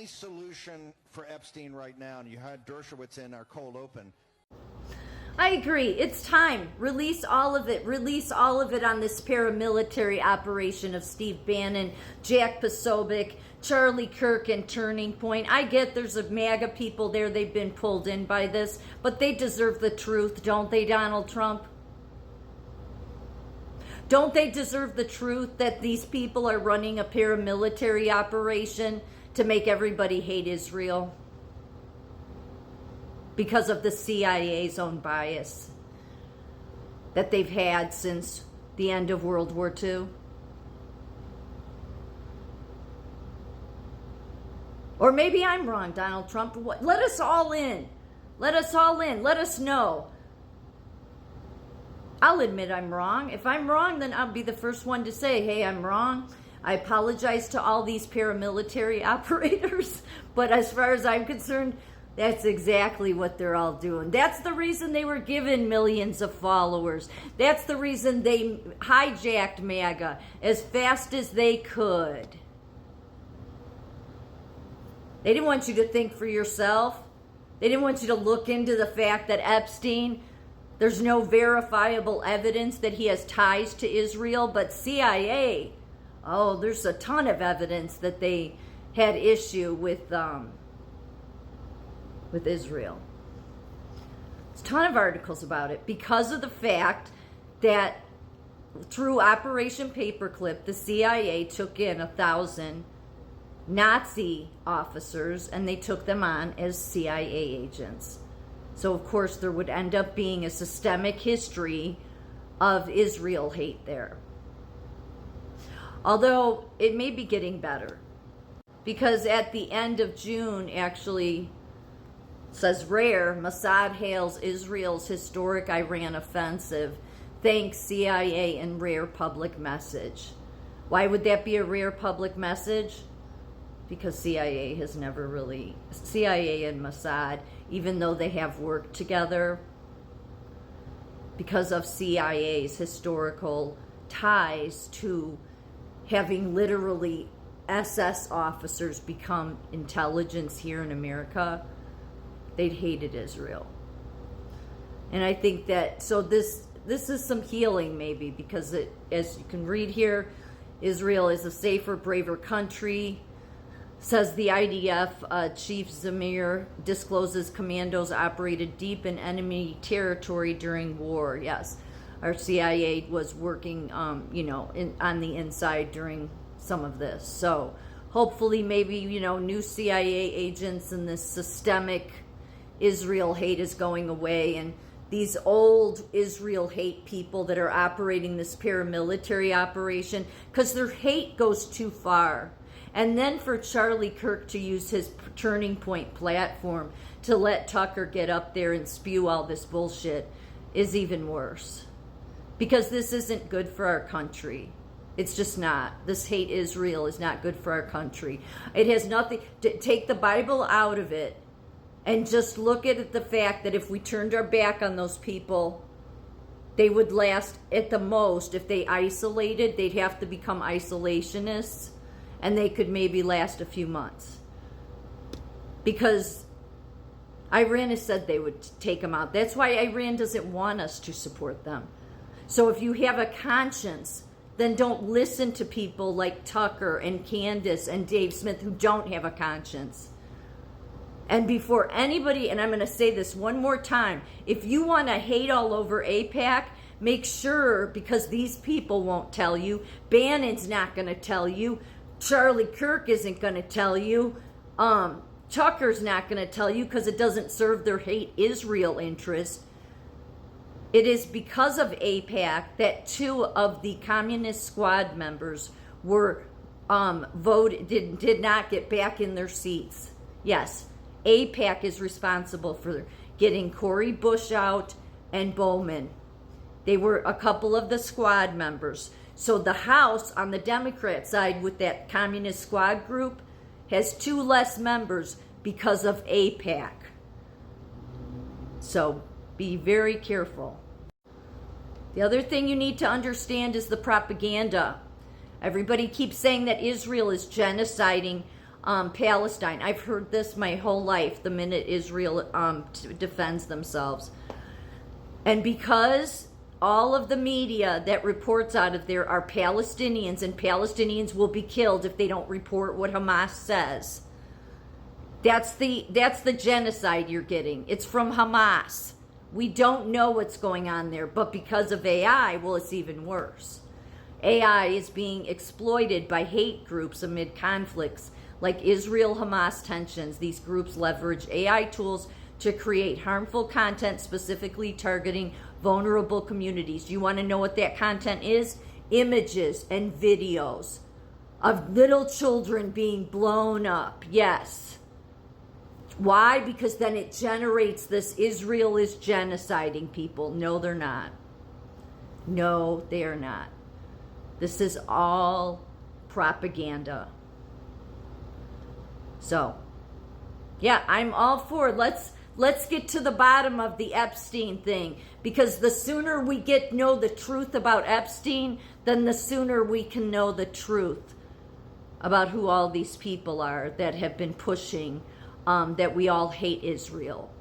only solution for Epstein right now, and you had Dershowitz in our cold open. I agree. It's time. Release all of it. Release all of it on this paramilitary operation of Steve Bannon, Jack Posobiec, Charlie Kirk, and Turning Point. I get there's a MAGA people there. They've been pulled in by this, but they deserve the truth, don't they, Donald Trump? Don't they deserve the truth that these people are running a paramilitary operation to make everybody hate Israel? Because of the CIA's own bias that they've had since the end of World War II. Or maybe I'm wrong, Donald Trump. Let us all in. Let us all in. Let us know. I'll admit I'm wrong. If I'm wrong, then I'll be the first one to say, hey, I'm wrong. I apologize to all these paramilitary operators. But as far as I'm concerned, that's exactly what they're all doing. That's the reason they were given millions of followers. That's the reason they hijacked MAGA as fast as they could. They didn't want you to think for yourself. They didn't want you to look into the fact that Epstein, there's no verifiable evidence that he has ties to Israel, but CIA, oh, there's a ton of evidence that they had issue with Israel. There's a ton of articles about it because of the fact that through Operation Paperclip, the CIA took in 1,000 Nazi officers and they took them on as CIA agents. So, of course, there would end up being a systemic history of Israel hate there. Although it may be getting better because at the end of June, actually, says rare, Mossad hails Israel's historic Iran offensive, thanks CIA in rare public message. Why would that be a rare public message? Because CIA and Mossad, even though they have worked together, because of CIA's historical ties to having literally SS officers become intelligence here in America, they'd hated Israel. And I think that, so this is some healing maybe, because it, as you can read here, Israel is a safer, braver country, says the IDF Chief Zamir discloses commandos operated deep in enemy territory during war. Yes, our CIA was working, on the inside during some of this. So hopefully maybe, new CIA agents and this systemic Israel hate is going away, and these old Israel hate people that are operating this paramilitary operation, because their hate goes too far. And then for Charlie Kirk to use his Turning Point platform to let Tucker get up there and spew all this bullshit is even worse. Because this isn't good for our country. It's just not. This hate Israel is not good for our country. It has nothing to take the Bible out of it and just look at the fact that if we turned our back on those people, they would last at the most. If they isolated, they'd have to become isolationists. And they could maybe last a few months. Because Iran has said they would take them out. That's why Iran doesn't want us to support them. So if you have a conscience, then don't listen to people like Tucker and Candace and Dave Smith who don't have a conscience. And before anybody, and I'm going to say this one more time, if you want to hate all over AIPAC, make sure, because these people won't tell you, Bannon's not going to tell you, Charlie Kirk isn't going to tell you. Tucker's not going to tell you because it doesn't serve their hate Israel interest. It is because of AIPAC that 2 of the Communist Squad members were voted, did not get back in their seats. Yes, AIPAC is responsible for getting Cori Bush out and Bowman. They were a couple of the squad members. So the House on the Democrat side with that Communist Squad group has 2 less members because of AIPAC. So be very careful. The other thing you need to understand is the propaganda. Everybody keeps saying that Israel is genociding Palestine. I've heard this my whole life, the minute Israel defends themselves. And because all of the media that reports out of there are Palestinians, and Palestinians will be killed if they don't report what Hamas says. That's the genocide you're getting. It's from Hamas. We don't know what's going on there, but because of AI, well, it's even worse. AI is being exploited by hate groups amid conflicts like Israel-Hamas tensions. These groups leverage AI tools to create harmful content specifically targeting vulnerable communities. You want to know what that content is? Images and videos of little children being blown up. Yes. Why? Because then it generates this Israel is genociding people. No, they're not. No, they are not. This is all propaganda. So, yeah, I'm all for it. Let's get to the bottom of the Epstein thing, because the sooner we know the truth about Epstein, then the sooner we can know the truth about who all these people are that have been pushing that we all hate Israel.